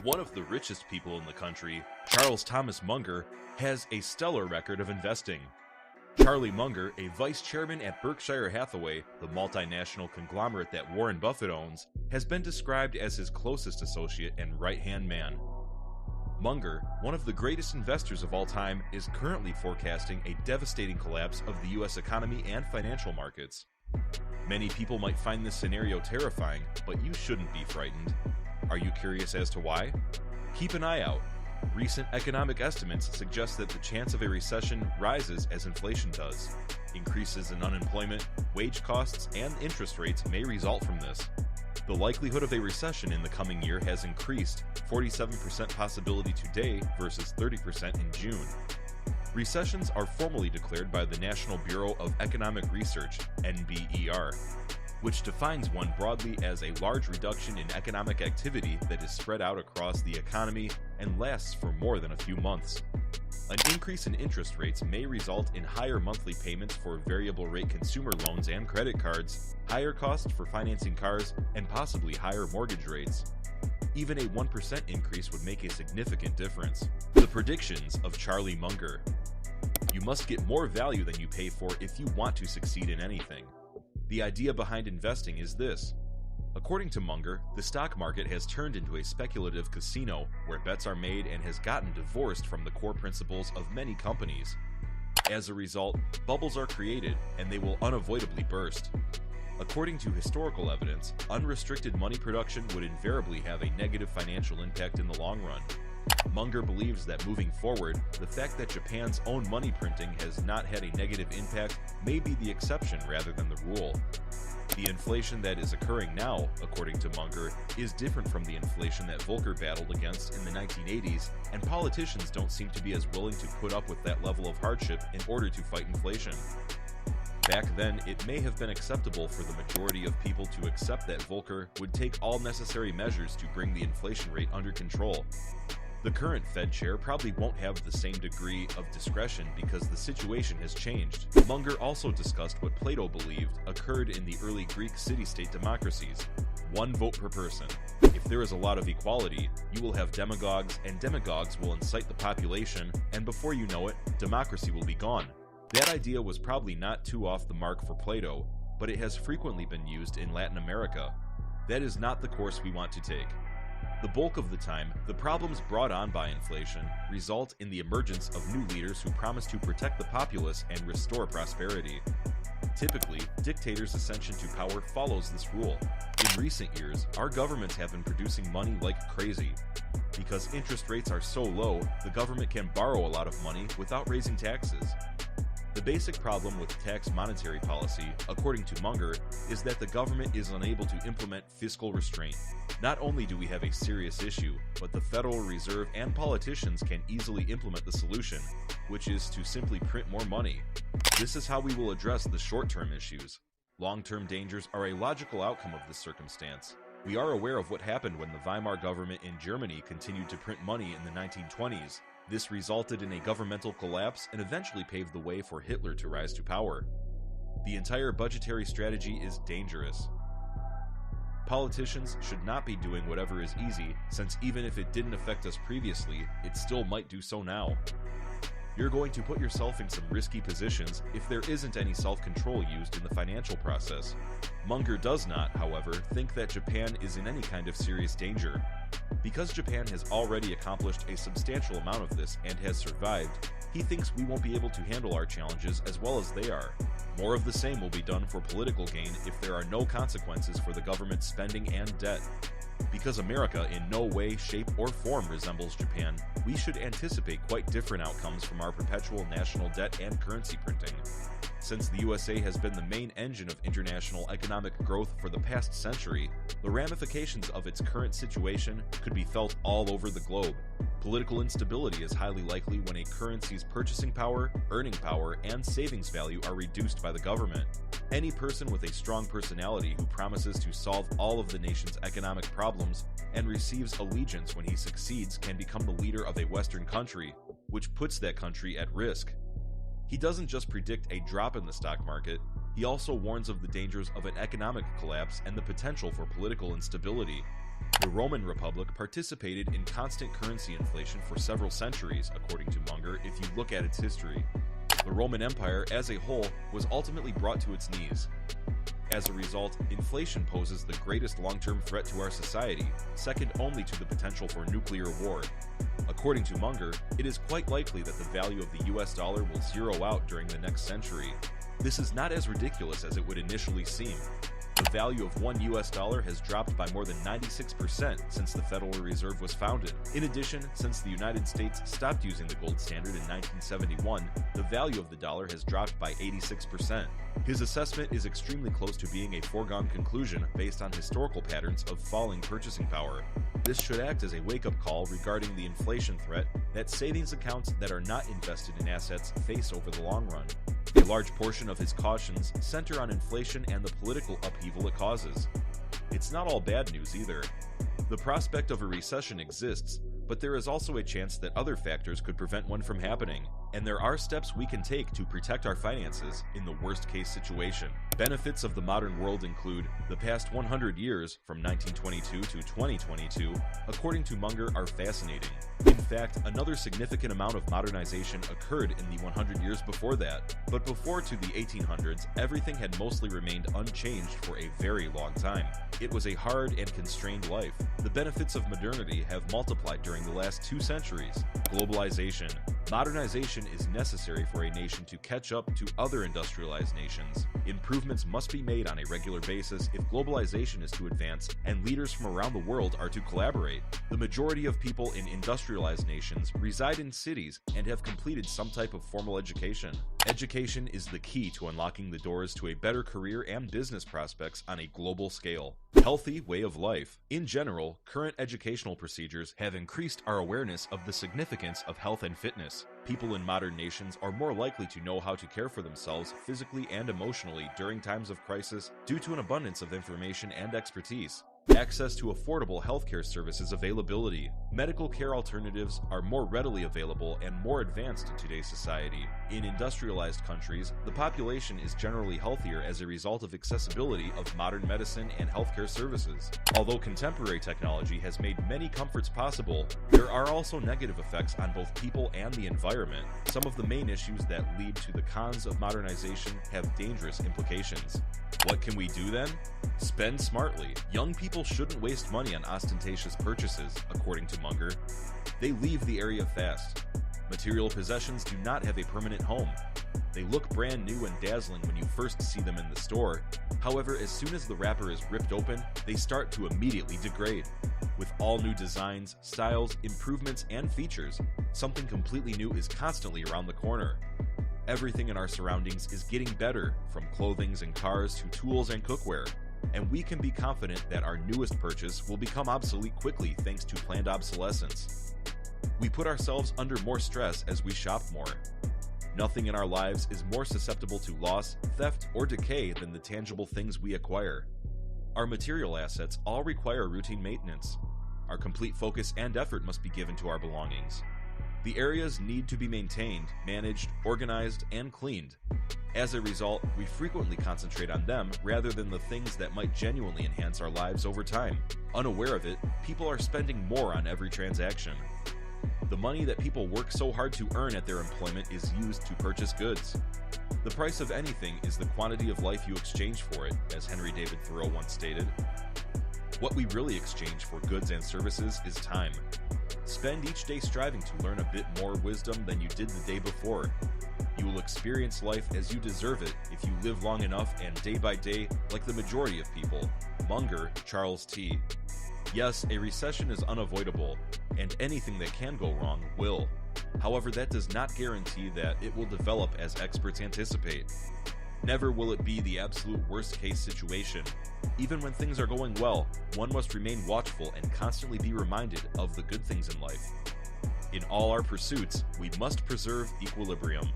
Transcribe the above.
One of the richest people in the country, Charles Thomas Munger, has a stellar record of investing. Charlie Munger, a vice chairman at Berkshire Hathaway, the multinational conglomerate that Warren Buffett owns, has been described as his closest associate and right-hand man. Munger, one of the greatest investors of all time, is currently forecasting a devastating collapse of the U.S. economy and financial markets. Many people might find this scenario terrifying, but you shouldn't be frightened. Are you curious as to why? Keep an eye out. Recent economic estimates suggest that the chance of a recession rises as inflation does. Increases in unemployment, wage costs, and interest rates may result from this. The likelihood of a recession in the coming year has increased, 47% possibility today versus 30% in June. Recessions are formally declared by the National Bureau of Economic Research, NBER, which defines one broadly as a large reduction in economic activity that is spread out across the economy and lasts for more than a few months. An increase in interest rates may result in higher monthly payments for variable rate consumer loans and credit cards, higher costs for financing cars, and possibly higher mortgage rates. Even a 1% increase would make a significant difference. The predictions of Charlie Munger. You must get more value than you pay for if you want to succeed in anything. The idea behind investing is this. According to Munger, the stock market has turned into a speculative casino where bets are made and has gotten divorced from the core principles of many companies. As a result, bubbles are created and they will unavoidably burst. According to historical evidence, unrestricted money production would invariably have a negative financial impact in the long run. Munger believes that moving forward, the fact that Japan's own money printing has not had a negative impact may be the exception rather than the rule. The inflation that is occurring now, according to Munger, is different from the inflation that Volcker battled against in the 1980s, and politicians don't seem to be as willing to put up with that level of hardship in order to fight inflation. Back then, it may have been acceptable for the majority of people to accept that Volcker would take all necessary measures to bring the inflation rate under control. The current Fed chair probably won't have the same degree of discretion because the situation has changed. Munger also discussed what Plato believed occurred in the early Greek city-state democracies: one vote per person. If there is a lot of equality, you will have demagogues, and demagogues will incite the population, and before you know it, democracy will be gone. That idea was probably not too off the mark for Plato, but it has frequently been used in Latin America. That is not the course we want to take. The bulk of the time, the problems brought on by inflation result in the emergence of new leaders who promise to protect the populace and restore prosperity. Typically, dictators' ascension to power follows this rule. In recent years, our governments have been producing money like crazy. Because interest rates are so low, the government can borrow a lot of money without raising taxes. The basic problem with tax monetary policy, according to Munger, is that the government is unable to implement fiscal restraint. Not only do we have a serious issue, but the Federal Reserve and politicians can easily implement the solution, which is to simply print more money. This is how we will address the short-term issues. Long-term dangers are a logical outcome of this circumstance. We are aware of what happened when the Weimar government in Germany continued to print money in the 1920s. This resulted in a governmental collapse and eventually paved the way for Hitler to rise to power. The entire budgetary strategy is dangerous. Politicians should not be doing whatever is easy, since even if it didn't affect us previously, it still might do so now. You're going to put yourself in some risky positions if there isn't any self-control used in the financial process. Munger does not, however, think that Japan is in any kind of serious danger. Because Japan has already accomplished a substantial amount of this and has survived, he thinks we won't be able to handle our challenges as well as they are. More of the same will be done for political gain if there are no consequences for the government's spending and debt. Because America in no way, shape, or form resembles Japan, we should anticipate quite different outcomes from our perpetual national debt and currency printing. Since the USA has been the main engine of international economic growth for the past century, the ramifications of its current situation could be felt all over the globe. Political instability is highly likely when a currency's purchasing power, earning power, and savings value are reduced by the government. Any person with a strong personality who promises to solve all of the nation's economic problems and receives allegiance when he succeeds can become the leader of a Western country, which puts that country at risk. He doesn't just predict a drop in the stock market, he also warns of the dangers of an economic collapse and the potential for political instability. The Roman Republic participated in constant currency inflation for several centuries, according to Munger, if you look at its history. The Roman Empire as a whole was ultimately brought to its knees. As a result, inflation poses the greatest long-term threat to our society, second only to the potential for nuclear war. According to Munger, it is quite likely that the value of the US dollar will zero out during the next century. This is not as ridiculous as it would initially seem. The value of one US dollar has dropped by more than 96% since the Federal Reserve was founded. In addition, since the United States stopped using the gold standard in 1971, the value of the dollar has dropped by 86%. His assessment is extremely close to being a foregone conclusion based on historical patterns of falling purchasing power. This should act as a wake-up call regarding the inflation threat that savings accounts that are not invested in assets face over the long run. A large portion of his cautions center on inflation and the political upheaval it causes. It's not all bad news either. The prospect of a recession exists, but there is also a chance that other factors could prevent one from happening, and there are steps we can take to protect our finances in the worst-case situation. Benefits of the modern world include the past 100 years, from 1922 to 2022, according to Munger, are fascinating. In fact, another significant amount of modernization occurred in the 100 years before that. But before to the 1800s, everything had mostly remained unchanged for a very long time. It was a hard and constrained life. The benefits of modernity have multiplied during the last 2 centuries. Globalization. Modernization is necessary for a nation to catch up to other industrialized nations. Improvements must be made on a regular basis if globalization is to advance and leaders from around the world are to collaborate. The majority of people in industrialized nations reside in cities and have completed some type of formal education. Education is the key to unlocking the doors to a better career and business prospects on a global scale. Healthy way of life. In general, current educational procedures have increased our awareness of the significance of health and fitness. People in modern nations are more likely to know how to care for themselves physically and emotionally during times of crisis due to an abundance of information and expertise. Access to affordable healthcare services availability. Medical care alternatives are more readily available and more advanced in today's society. In industrialized countries, the population is generally healthier as a result of accessibility of modern medicine and healthcare services. Although contemporary technology has made many comforts possible, there are also negative effects on both people and the environment. Some of the main issues that lead to the cons of modernization have dangerous implications. What can we do then? Spend smartly. Young people shouldn't waste money on ostentatious purchases, according to Munger. They leave the area fast. Material possessions do not have a permanent home. They look brand new and dazzling when you first see them in the store. However, as soon as the wrapper is ripped open, they start to immediately degrade. With all new designs, styles, improvements, and features, something completely new is constantly around the corner. Everything in our surroundings is getting better, from clothing and cars to tools and cookware, and we can be confident that our newest purchase will become obsolete quickly thanks to planned obsolescence. We put ourselves under more stress as we shop more. Nothing in our lives is more susceptible to loss, theft, or decay than the tangible things we acquire. Our material assets all require routine maintenance. Our complete focus and effort must be given to our belongings. The areas need to be maintained, managed, organized, and cleaned. As a result, we frequently concentrate on them rather than the things that might genuinely enhance our lives over time. Unaware of it, people are spending more on every transaction. The money that people work so hard to earn at their employment is used to purchase goods. The price of anything is the quantity of life you exchange for it, as Henry David Thoreau once stated. What we really exchange for goods and services is time. Spend each day striving to learn a bit more wisdom than you did the day before. You will experience life as you deserve it if you live long enough and day by day like the majority of people. Munger, Charles T. Yes, a recession is unavoidable, and anything that can go wrong will. However, that does not guarantee that it will develop as experts anticipate. Never will it be the absolute worst-case situation. Even when things are going well, one must remain watchful and constantly be reminded of the good things in life. In all our pursuits, we must preserve equilibrium.